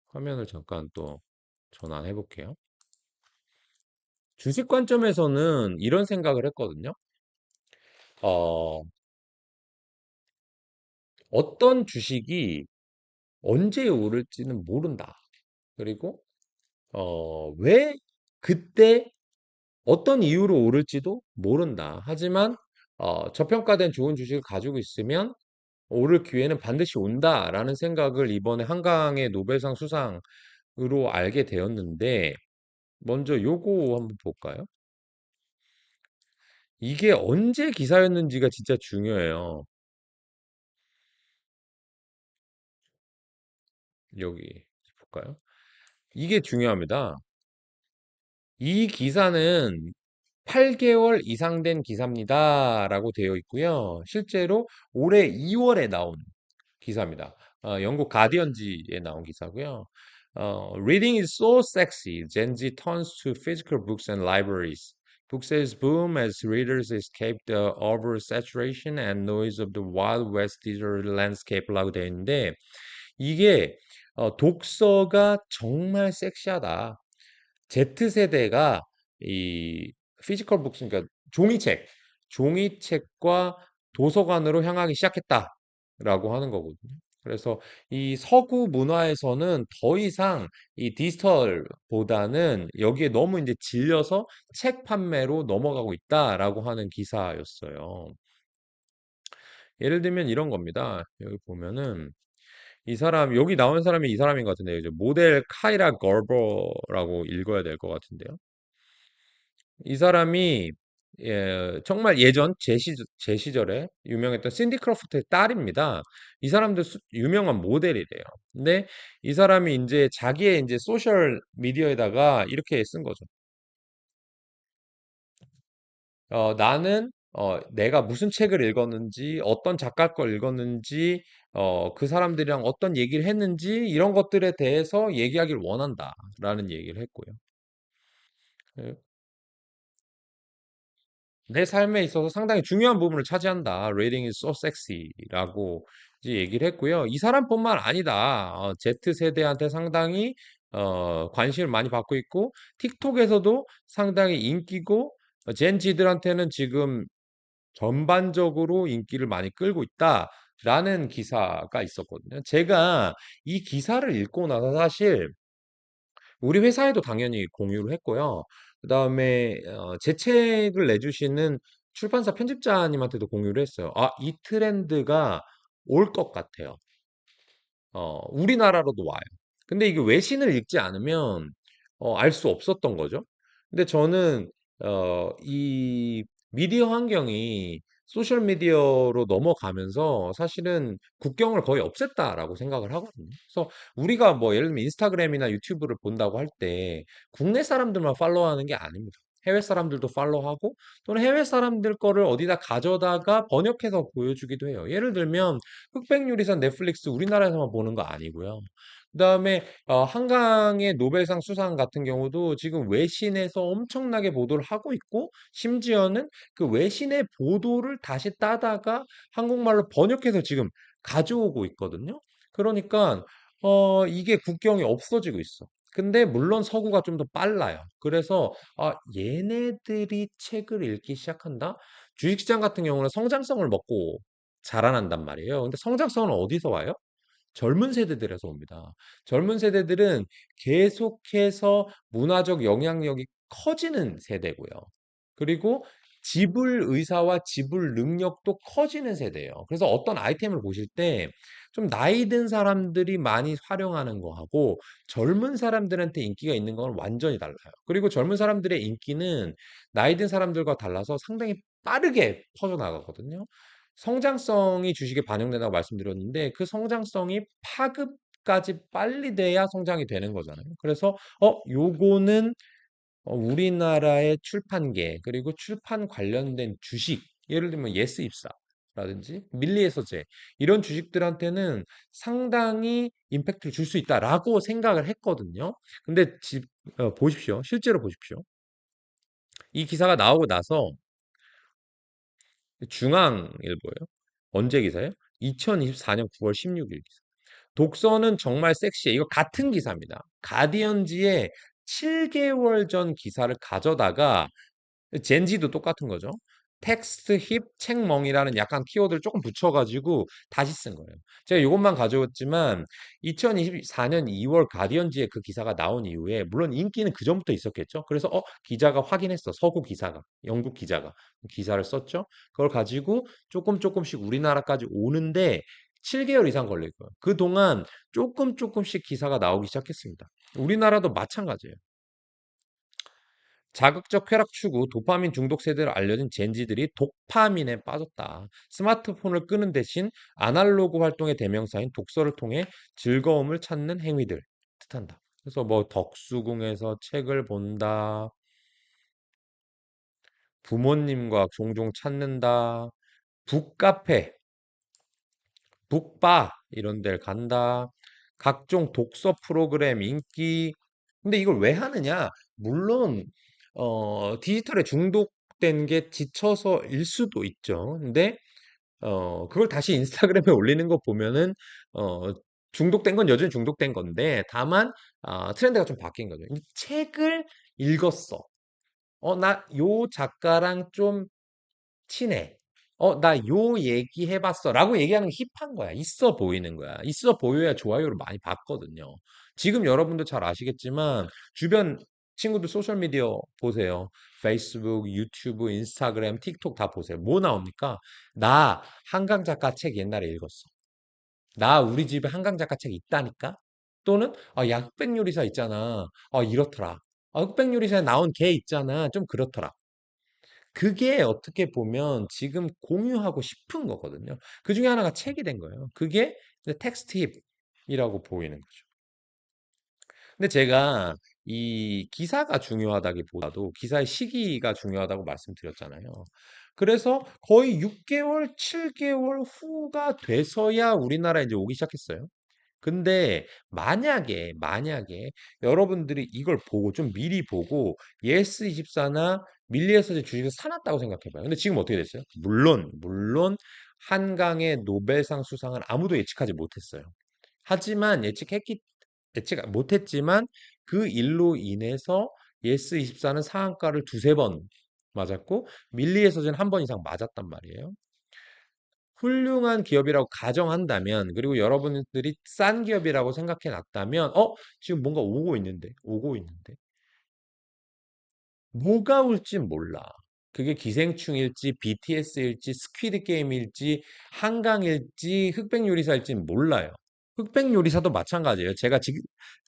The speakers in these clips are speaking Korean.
화면을 잠깐 또 전환해 볼게요. 주식 관점에서는 이런 생각을 했거든요. 어, 어떤 주식이 언제 오를지는 모른다. 그리고 왜 그때 어떤 이유로 오를지도 모른다. 하지만 저평가된 좋은 주식을 가지고 있으면 오를 기회는 반드시 온다라는 생각을 이번에 한강의 노벨상 수상으로 알게 되었는데 먼저 요거 한번 볼까요? 이게 언제 기사였는지가 진짜 중요해요. 여기 볼까요? 이게 중요합니다. 이 기사는 8개월 이상 된 기사입니다라고 되어 있고요. 실제로 올해 2월에 나온 기사입니다. 영국 가디언지에 나온 기사고요. Reading is so sexy. Gen Z turns to physical books and libraries. Book sales boom as readers escape the oversaturation and noise of the Wild West digital landscape라고 되어 있는데 이게 독서가 정말 섹시하다. Z세대가 이 피지컬 북스, 그러니까 종이책과 도서관으로 향하기 시작했다라고 하는 거거든요. 그래서 이 서구 문화에서는 더 이상 이 디지털보다는 여기에 너무 이제 질려서 책 판매로 넘어가고 있다라고 하는 기사였어요. 예를 들면 이런 겁니다. 여기 보면은 이 사람, 여기 나온 사람이 이 사람인 것 같은데요. 이제 모델 카이라 걸버라고 읽어야 될 것 같은데요. 이 사람이 정말 예전 제 시절에 유명했던 신디 크로포트의 딸입니다. 이 사람도 유명한 모델이래요. 근데 이 사람이 이제 자기의 이제 소셜 미디어에다가 이렇게 쓴 거죠. 나는 내가 무슨 책을 읽었는지, 어떤 작가 걸 읽었는지, 그 사람들이랑 어떤 얘기를 했는지 이런 것들에 대해서 얘기하길 원한다라는 얘기를 했고요. 예, 내 삶에 있어서 상당히 중요한 부분을 차지한다. Reading is so sexy라고 이제 얘기를 했고요. 이 사람뿐만 아니다. Z세대한테 상당히 관심을 많이 받고 있고 틱톡에서도 상당히 인기고 젠지들한테는 지금 전반적으로 인기를 많이 끌고 있다라는 기사가 있었거든요. 제가 이 기사를 읽고 나서 사실 우리 회사에도 당연히 공유를 했고요. 그다음에 제 책을 내주시는 출판사 편집자님한테도 공유를 했어요. 아, 이 트렌드가 올 것 같아요. 우리나라로도 와요. 근데 이게 외신을 읽지 않으면 알 수 없었던 거죠. 근데 저는 이 미디어 환경이 소셜 미디어로 넘어가면서 사실은 국경을 거의 없앴다라고 생각을 하거든요. 그래서 우리가 뭐 예를 들면 인스타그램이나 유튜브를 본다고 할 때 국내 사람들만 팔로우하는 게 아닙니다. 해외 사람들도 팔로우하고 또는 해외 사람들 거를 어디다 가져다가 번역해서 보여주기도 해요. 예를 들면 흑백요리사 넷플릭스 우리나라에서만 보는 거 아니고요. 그다음에 한강의 노벨상 수상 같은 경우도 지금 외신에서 엄청나게 보도를 하고 있고 심지어는 그 외신의 보도를 다시 따다가 한국말로 번역해서 지금 가져오고 있거든요. 그러니까 이게 국경이 없어지고 있어. 근데 물론 서구가 좀 더 빨라요. 그래서 얘네들이 책을 읽기 시작한다? 주식시장 같은 경우는 성장성을 먹고 자라난단 말이에요. 근데 성장성은 어디서 와요? 젊은 세대들에서 옵니다. 젊은 세대들은 계속해서 문화적 영향력이 커지는 세대고요. 그리고 지불 의사와 지불 능력도 커지는 세대예요. 그래서 어떤 아이템을 보실 때 좀 나이 든 사람들이 많이 활용하는 거하고 젊은 사람들한테 인기가 있는 건 완전히 달라요. 그리고 젊은 사람들의 인기는 나이 든 사람들과 달라서 상당히 빠르게 퍼져나가거든요. 성장성이 주식에 반영된다고 말씀드렸는데 그 성장성이 파급까지 빨리 돼야 성장이 되는 거잖아요. 그래서 요거는 우리나라의 출판계 그리고 출판 관련된 주식 예를 들면 예스입사라든지 밀리에서제 이런 주식들한테는 상당히 임팩트를 줄 수 있다라고 생각을 했거든요. 근데 보십시오. 실제로 보십시오. 이 기사가 나오고 나서 중앙일보예요. 언제 기사예요? 2024년 9월 16일 기사. 독서는 정말 섹시해. 이거 같은 기사입니다. 가디언지의 7개월 전 기사를 가져다가 젠지도 똑같은 거죠. 텍스트 힙 책멍이라는 약간 키워드를 조금 붙여가지고 다시 쓴 거예요. 제가 이것만 가져왔지만 2024년 2월 가디언지에 그 기사가 나온 이후에 물론 인기는 그 전부터 있었겠죠. 그래서 기자가 확인했어. 서구 기사가 영국 기자가 기사를 썼죠. 그걸 가지고 조금씩 우리나라까지 오는데 7개월 이상 걸릴 거예요. 그동안 조금씩 기사가 나오기 시작했습니다. 우리나라도 마찬가지예요. 자극적 쾌락 추구, 도파민 중독 세대로 알려진 젠지들이 도파민에 빠졌다. 스마트폰을 끄는 대신 아날로그 활동의 대명사인 독서를 통해 즐거움을 찾는 행위들 뜻한다. 그래서 뭐 덕수궁에서 책을 본다, 부모님과 종종 찾는다, 북카페, 북바 이런 데를 간다, 각종 독서 프로그램 인기. 근데 이걸 왜 하느냐? 물론 디지털에 중독된 게 지쳐서일 수도 있죠. 근데 그걸 다시 인스타그램에 올리는 거 보면은 어, 중독된 건 여전히 중독된 건데 다만 트렌드가 좀 바뀐 거죠. 이 책을 읽었어. 나 요 작가랑 좀 친해. 나 요 얘기 해봤어. 라고 얘기하는 게 힙한 거야. 있어 보이는 거야. 있어 보여야 좋아요를 많이 받거든요. 지금 여러분도 잘 아시겠지만, 주변 친구들 소셜미디어 보세요. 페이스북, 유튜브, 인스타그램, 틱톡 다 보세요. 뭐 나옵니까? 나 한강 작가 책 옛날에 읽었어. 나 우리 집에 한강 작가 책 있다니까? 또는, 야, 흑백요리사 있잖아. 이렇더라. 흑백요리사에 나온 걔 있잖아. 좀 그렇더라. 그게 어떻게 보면 지금 공유하고 싶은 거거든요. 그 중에 하나가 책이 된 거예요. 그게 이제 텍스트 힙이라고 보이는 거죠. 근데 제가 이 기사가 중요하다기보다도 기사의 시기가 중요하다고 말씀드렸잖아요. 그래서 거의 6개월, 7개월 후가 돼서야 우리나라에 이제 오기 시작했어요. 근데 만약에 여러분들이 이걸 보고 좀 미리 보고 예스24나 밀리에서 주식을 사놨다고 생각해봐요. 근데 지금 어떻게 됐어요? 물론 한강의 노벨상 수상은 아무도 예측하지 못했어요. 하지만 예측 못했지만 그 일로 인해서 예스24는 상한가를 두세 번 맞았고 밀리에서는 한 번 이상 맞았단 말이에요. 훌륭한 기업이라고 가정한다면, 그리고 여러분들이 싼 기업이라고 생각해 놨다면, 지금 뭔가 오고 있는데, 뭐가 올지 몰라. 그게 기생충일지, BTS일지, 스퀴드 게임일지, 한강일지, 흑백요리사일지 몰라요. 흑백요리사도 마찬가지예요. 제가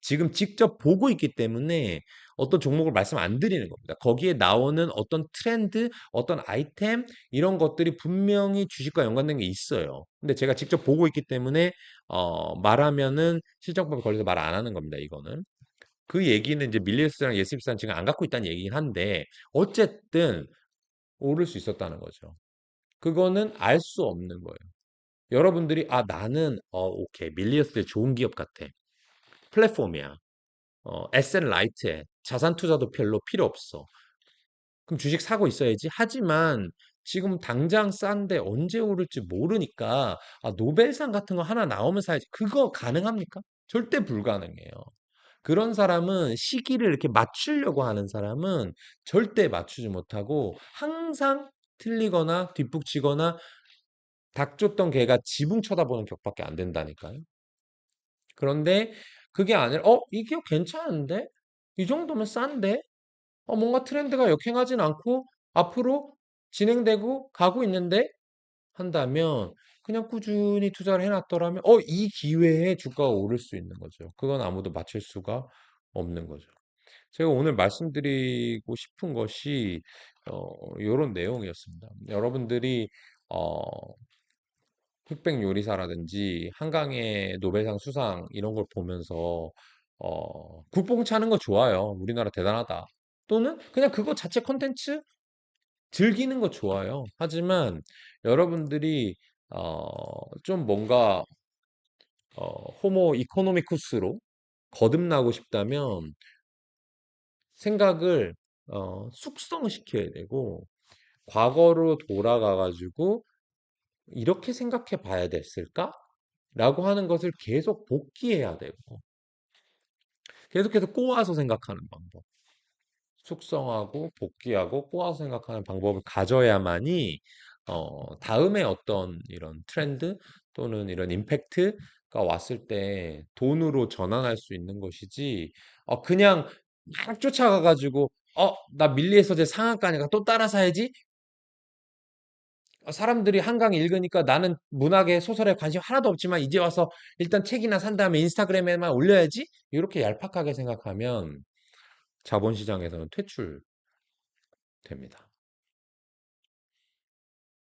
지금 직접 보고 있기 때문에 어떤 종목을 말씀 안 드리는 겁니다. 거기에 나오는 어떤 트렌드, 어떤 아이템, 이런 것들이 분명히 주식과 연관된 게 있어요. 근데 제가 직접 보고 있기 때문에, 말하면은 실정법에 걸려서 말 안 하는 겁니다, 이거는. 그 얘기는 이제 밀리어스랑 예스비스는 지금 안 갖고 있다는 얘기긴 한데 어쨌든 오를 수 있었다는 거죠. 그거는 알 수 없는 거예요. 여러분들이 나는 오케이 밀리어스 좋은 기업 같아. 플랫폼이야. 에셋 라이트해. 자산 투자도 별로 필요 없어. 그럼 주식 사고 있어야지. 하지만 지금 당장 싼데 언제 오를지 모르니까 노벨상 같은 거 하나 나오면 사야지. 그거 가능합니까? 절대 불가능해요. 그런 사람은 시기를 이렇게 맞추려고 하는 사람은 절대 맞추지 못하고 항상 틀리거나 뒷북치거나 닭 쫓던 개가 지붕 쳐다보는 격밖에 안 된다니까요. 그런데 그게 아니라 이 기업 괜찮은데? 이 정도면 싼데? 뭔가 트렌드가 역행하진 않고 앞으로 진행되고 가고 있는데? 한다면 그냥 꾸준히 투자를 해놨더라면 이 기회에 주가가 오를 수 있는 거죠. 그건 아무도 맞출 수가 없는 거죠. 제가 오늘 말씀드리고 싶은 것이 요런 내용이었습니다. 여러분들이 어, 흑백 요리사라든지 한강의 노벨상 수상 이런 걸 보면서 국뽕 차는 거 좋아요. 우리나라 대단하다. 또는 그냥 그거 자체 컨텐츠 즐기는 거 좋아요. 하지만 여러분들이 좀 뭔가 호모 이코노미쿠스로 거듭나고 싶다면 생각을 숙성시켜야 되고 과거로 돌아가 가지고 '이렇게 생각해 봐야 됐을까?' 라고 하는 것을 계속 복기해야 되고, 계속해서 꼬아서 생각하는 방법. 숙성하고 복기하고 꼬아서 생각하는 방법을 가져야만이 다음에 어떤 이런 트렌드 또는 이런 임팩트가 왔을 때 돈으로 전환할 수 있는 것이지, 그냥 막 쫓아가가지고 나 밀리에서제 상한가니까 또 따라 사야지. 사람들이 한강 읽으니까 나는 문학에 소설에 관심 하나도 없지만 이제 와서 일단 책이나 산 다음에 인스타그램에만 올려야지. 이렇게 얄팍하게 생각하면 자본시장에서는 퇴출됩니다.